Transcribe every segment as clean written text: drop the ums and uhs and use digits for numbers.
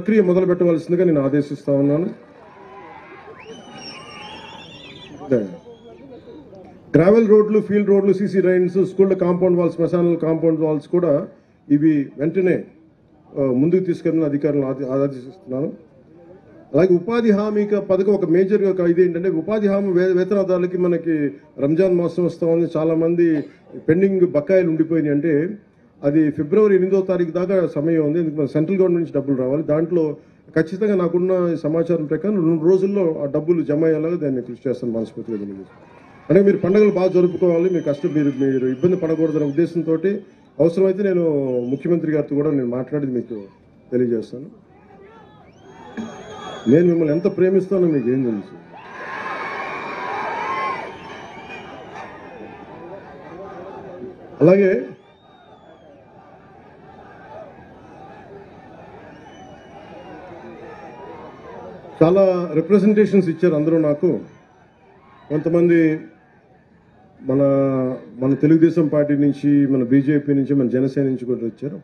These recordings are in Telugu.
ప్రక్రియ మొదలు పెట్టవలసిందిగా నేను ఆదేశిస్తా ఉన్నాను. గ్రావెల్ రోడ్లు, ఫీల్డ్ రోడ్లు, సీసీ రైన్స్, స్కూళ్ళ కాంపౌండ్ వాల్స్, శ్మశానాల కాంపౌండ్ వాల్స్ కూడా ఇవి వెంటనే ముందుకు తీసుకెళ్ళిన అధికారులను ఆదేశిస్తున్నాను. అలాగే ఉపాధి హామీ పథకం ఒక మేజర్ ఇది ఏంటంటే, ఉపాధి హామీ వేతనదారులకి మనకి రంజాన్ మాసం వస్తూ ఉంది, చాలామంది పెండింగ్ బకాయిలు ఉండిపోయినాయి. అంటే అది ఫిబ్రవరి 8వ తారీఖు దాకా సమయం ఉంది. ఎందుకు మన సెంట్రల్ గవర్నమెంట్ నుంచి డబ్బులు రావాలి. దాంట్లో ఖచ్చితంగా నాకున్న సమాచారం ప్రకారం 2 రోజుల్లో ఆ డబ్బులు జమ అయ్యేలాగా దాన్ని కృషి చేస్తాను మనస్ఫూర్తిగా. అంటే మీరు పండుగలు బాగా జరుపుకోవాలి, మీ కష్టం మీరు ఇబ్బంది పడకూడదనే ఉద్దేశంతో అవసరమైతే నేను ముఖ్యమంత్రి గారితో కూడా నేను మాట్లాడి మీకు తెలియజేస్తాను. నేను మిమ్మల్ని ఎంత ప్రేమిస్తానో మీకు ఏం తెలుసు. అలాగే చాలా రిప్రజెంటేషన్స్ ఇచ్చారు అందరూ నాకు. కొంతమంది మన తెలుగుదేశం పార్టీ నుంచి, మన బీజేపీ నుంచి, మన జనసేన నుంచి కూడా వచ్చారు.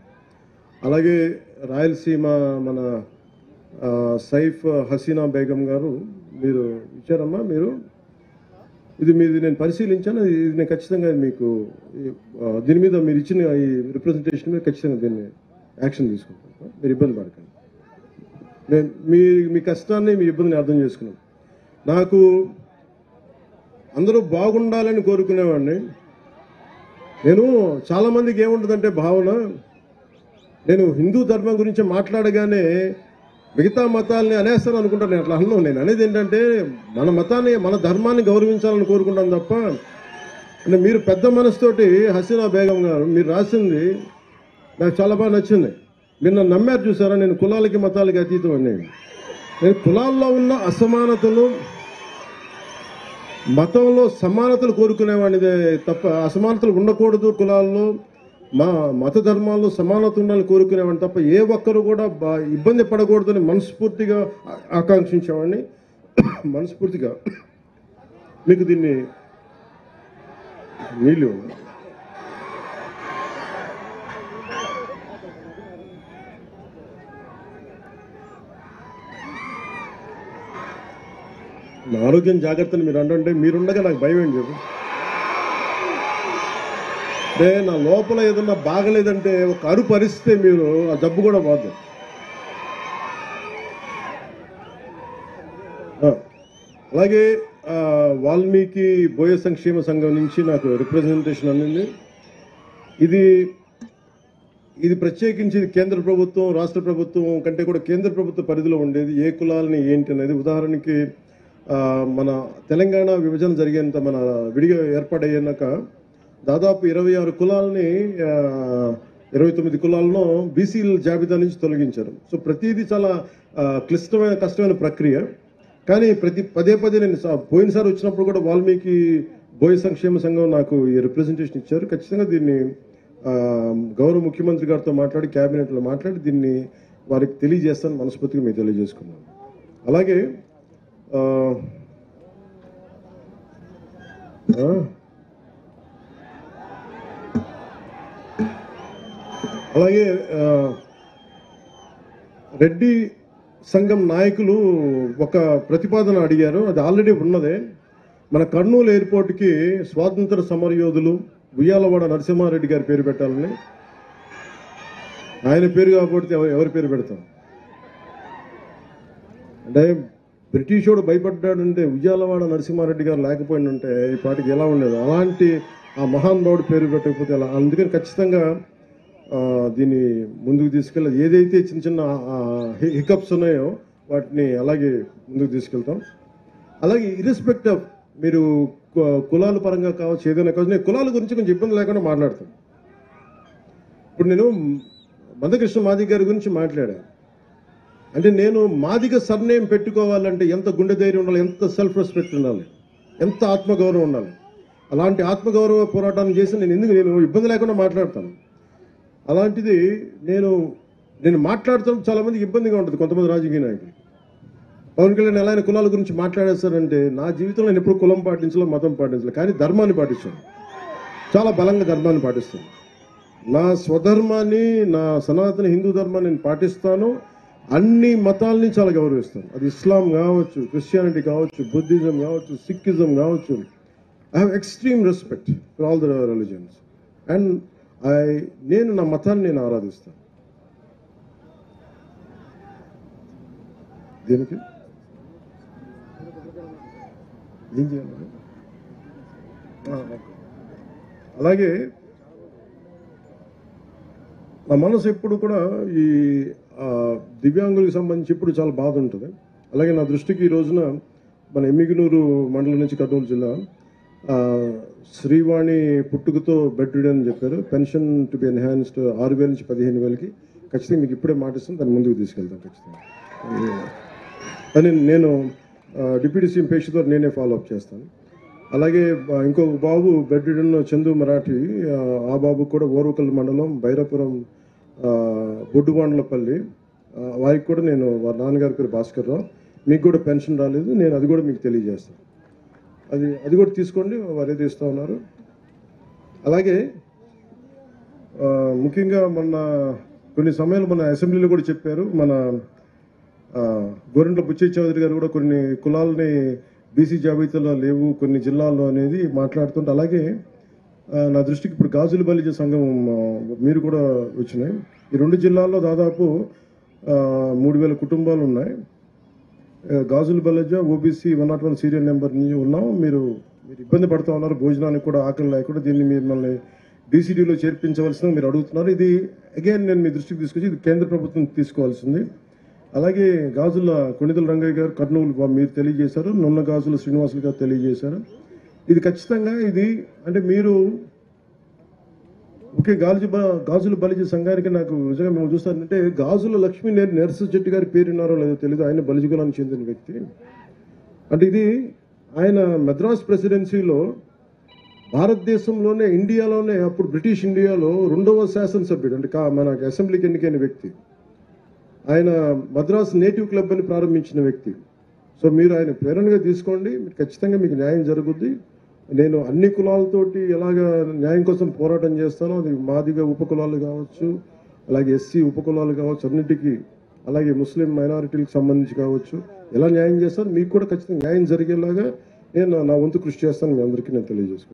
అలాగే రాయలసీమ మన సైఫ్ హసీనా బేగం గారు మీరు ఇచ్చారమ్మా. ఇది నేను పరిశీలించాను. ఇది నేను ఖచ్చితంగా మీకు దీని మీద మీరు ఇచ్చిన ఈ రిప్రజెంటేషన్ మీద ఖచ్చితంగా దీన్ని యాక్షన్ తీసుకుంటాను. మీరు ఇబ్బంది పడకండి. మీ కష్టాన్ని, మీ ఇబ్బందిని అర్థం చేసుకున్నాను. నాకు అందరూ బాగుండాలని కోరుకునేవాడిని. నేను చాలామందికి ఏముంటుందంటే భావన, నేను హిందూ ధర్మం గురించి మాట్లాడగానే మిగతా మతాలని అనేస్తాను అనుకుంటాను. నేను అట్లా అన్నాను. నేను అనేది ఏంటంటే, మన మతాన్ని, మన ధర్మాన్ని గౌరవించాలని కోరుకుంటాను తప్ప, అంటే మీరు పెద్ద మనసుతోటి హసీనా బేగం గారు మీరు రాసింది నాకు చాలా బాగా నచ్చింది. మీరు నన్ను నమ్మారు చూసారా. నేను కులాలకి మతాలకి అతీతం అండి. నేను కులాల్లో ఉన్న అసమానతలు, మతంలో సమానతలు కోరుకునేవాడిదే తప్ప అసమానతలు ఉండకూడదు, కులాల్లో మత ధర్మాల్లో సమానత ఉండాలని కోరుకునేవాడిని తప్ప ఏ ఒక్కరు కూడా ఇబ్బంది పడకూడదని మనస్ఫూర్తిగా ఆకాంక్షించేవాడిని. మనస్ఫూర్తిగా మీకు దీన్ని నీళ్ళు నా ఆరోగ్యం జాగ్రత్తని మీరు అంటే మీరుండగా నాకు భయం ఏంటి చెప్పు. అంటే నా లోపల ఏదన్నా బాగలేదంటే ఒక అరుపు అరిస్తే మీరు ఆ జబ్బు కూడా పోదు. అలాగే వాల్మీకి బోయ సంక్షేమ సంఘం నుంచి నాకు రిప్రజెంటేషన్ అందింది. ఇది ప్రత్యేకించి కేంద్ర ప్రభుత్వం, రాష్ట్ర ప్రభుత్వం కంటే కూడా కేంద్ర ప్రభుత్వ పరిధిలో ఉండేది. ఏ కులాలని ఏంటి అనేది, ఉదాహరణకి మన తెలంగాణ విభజన జరిగేంత, మన విడిగా ఏర్పాటయ్యాక దాదాపు 26 కులాలని 29 కులాలను బీసీల జాబితా నుంచి తొలగించారు. సో ప్రతిదీ చాలా కష్టమైన ప్రక్రియ. కానీ పదే నేను పోయినసారి వచ్చినప్పుడు కూడా వాల్మీకి బోయ సంక్షేమ సంఘం నాకు ఈ రిప్రజెంటేషన్ ఇచ్చారు. ఖచ్చితంగా దీన్ని గౌరవ ముఖ్యమంత్రి గారితో మాట్లాడి, క్యాబినెట్లో మాట్లాడి దీన్ని వారికి తెలియజేస్తాను మనస్ఫూర్తిగా మీకు తెలియజేసుకున్నాను. అలాగే రెడ్డి సంఘం నాయకులు ఒక ప్రతిపాదన అడిగారు. అది ఆల్రెడీ ఉన్నదే. మన కర్నూలు ఎయిర్పోర్ట్కి స్వాతంత్ర సమరయోధులు ఉయ్యాలవాడ నరసింహారెడ్డి గారి పేరు పెట్టాలని. ఆయన పేరు కాకపోతే ఎవరి పేరు పెడతాం? అంటే బ్రిటిష్ వాడు భయపడ్డాడంటే ఉయ్యాలవాడ నరసింహారెడ్డి గారు లేకపోయిందంటే ఈ పాటికి ఎలా ఉండేది. అలాంటి ఆ మహానుభావుడు పేరు పెట్టకపోతే ఎలా. అందుకని ఖచ్చితంగా దీన్ని ముందుకు తీసుకెళ్ళి ఏదైతే చిన్న హికప్స్ ఉన్నాయో వాటిని అలాగే ముందుకు తీసుకెళ్తాం. అలాగే ఇర్రెస్పెక్ట్ ఆఫ్ మీరు కులాల పరంగా కావచ్చు, ఏదైనా కావచ్చు, నేను కులాల గురించి కొంచెం ఇబ్బంది లేకుండా మాట్లాడతాను. ఇప్పుడు నేను మందకృష్ణ మాదిగ గారి గురించి మాట్లాడాను. అంటే నేను మాదిగ సర్నేమ్ పెట్టుకోవాలంటే ఎంత గుండె ధైర్యం ఉండాలి, ఎంత సెల్ఫ్ రెస్పెక్ట్ ఉండాలి, ఎంత ఆత్మగౌరవం ఉండాలి. అలాంటి ఆత్మగౌరవ పోరాటాన్ని చేసి నేను ఇబ్బంది లేకుండా మాట్లాడతాను. అలాంటిది నేను మాట్లాడుతాను. చాలా మందికి ఇబ్బందిగా ఉంటుంది. కొంతమంది రాజకీయ నాయకులు పవన్ కళ్యాణ్ ఎలా ఆయన కులాల గురించి మాట్లాడేస్తారంటే, నా జీవితంలో నేను ఎప్పుడు కులం పాటించలే, మతం పాటించలే, కానీ ధర్మాన్ని పాటిస్తాను. చాలా బలంగా ధర్మాన్ని పాటిస్తాను. నా స్వధర్మాన్ని, నా సనాతన హిందూ ధర్మాన్ని నేను పాటిస్తాను. అన్ని మతాలని చాలా గౌరవిస్తాను. అది ఇస్లాం కావచ్చు, క్రిస్టియానిటీ కావచ్చు, బుద్ధిజం కావచ్చు, సిక్కిజం కావచ్చు. I have extreme respect for all the religions. And నేను నా మతాన్ని నేను ఆరాధిస్తాను. దేనికి ఏం చేయాలి? అలాగే నా మనసు ఎప్పుడు కూడా ఈ దివ్యాంగులకు సంబంధించి ఇప్పుడు చాలా బాధ ఉంటుంది. అలాగే నా దృష్టికి ఈ రోజున మన ఎమ్మిగనూరు మండలం నుంచి కర్నూలు జిల్లా శ్రీవాణి పుట్టుకతో బెడ్ రిడెన్ అని చెప్పారు. పెన్షన్ టు బి ఎన్హాన్స్డ్ 6,000 నుంచి 15,000కి ఖచ్చితంగా మీకు ఇప్పుడే మాటిస్తాను, దాన్ని ముందుకు తీసుకెళ్తాను ఖచ్చితంగా. అని నేను డిప్యూటీ సీఎం పేష ద్వారా నేనే ఫాలో అప్ చేస్తాను. అలాగే ఇంకొక బాబు బెడ్ రిడెన్ చందు మరాఠీ, ఆ బాబు కూడా ఓర్వకల్ మండలం బైరాపురం బొడ్డుబాండ్లపల్లి, వారికి కూడా నేను వారి నాన్నగారి పేరు భాస్కర్ రావు. మీకు కూడా పెన్షన్ రాలేదు, నేను అది కూడా మీకు తెలియజేస్తాను. అది కూడా తీసుకోండి, వారు ఏది ఇస్తూ ఉన్నారు. అలాగే ముఖ్యంగా మొన్న కొన్ని సమయాలు మన అసెంబ్లీలో కూడా చెప్పారు, మన గోరంట్ల బుచ్చయ్య చౌదరి గారు కూడా కొన్ని కులాలని బీసీ జాబితాలో లేవు కొన్ని జిల్లాల్లో అనేది మాట్లాడుతుంటే, అలాగే నా దృష్టికి ఇప్పుడు గాజుల బలిజ సంఘం మీరు కూడా వచ్చినాయి. ఈ 2 జిల్లాల్లో దాదాపు 3,000 కుటుంబాలు ఉన్నాయి. గాజుల బలిజ ఓబీసీ 101 సీరియల్ నెంబర్ నుంచి ఉన్నాం. మీరు ఇబ్బంది పడుతూ ఉన్నారు, భోజనానికి కూడా ఆకలి లేకుండా. దీన్ని మిమ్మల్ని డీసీడీలో చేర్పించవలసిన మీరు అడుగుతున్నారు. ఇది అగైన్ నేను మీ దృష్టికి తీసుకొచ్చి ఇది కేంద్ర ప్రభుత్వం తీసుకోవాల్సింది. అలాగే గాజుల కొణిదల రంగయ్య గారు కర్నూలు మీరు తెలియజేశారు, నున్న గాజుల శ్రీనివాసులు గారు తెలియజేశారు. ఇది ఖచ్చితంగా ఇది అంటే మీరు ఓకే గాజుల బలిజ సంఘానికి నాకు నిజంగా మేము చూస్తానంటే గాజుల లక్ష్మీ నరసింహ చెట్టు గారి పేరు ఉన్నారో లేదో తెలియదు. ఆయన బలిజ కులానికి చెందిన వ్యక్తి. అంటే ఇది ఆయన మద్రాస్ ప్రెసిడెన్సీలో భారతదేశంలోనే ఇండియాలోనే అప్పుడు బ్రిటిష్ ఇండియాలో 2వ శాసనసభ్యుడు అంటే మన అసెంబ్లీకి ఎన్నికైన వ్యక్తి. ఆయన మద్రాస్ నేటివ్ క్లబ్ అని ప్రారంభించిన వ్యక్తి. సో మీరు ఆయన ప్రేరణగా తీసుకోండి, మీరు ఖచ్చితంగా మీకు న్యాయం జరుగుద్ది. నేను అన్ని కులాలతోటి ఎలాగ న్యాయం కోసం పోరాటం చేస్తానో, అది మాదిగ ఉపకులాలు కావచ్చు, అలాగే ఎస్సీ ఉపకులాలు కావచ్చు, అన్నిటికీ, అలాగే ముస్లిం మైనారిటీలకు సంబంధించి కావచ్చు, ఎలా న్యాయం చేస్తాను మీకు కూడా ఖచ్చితంగా న్యాయం జరిగేలాగా నేను నా వంతు కృషి చేస్తాను మీ అందరికీ నేను తెలియజేసుకుంటాను.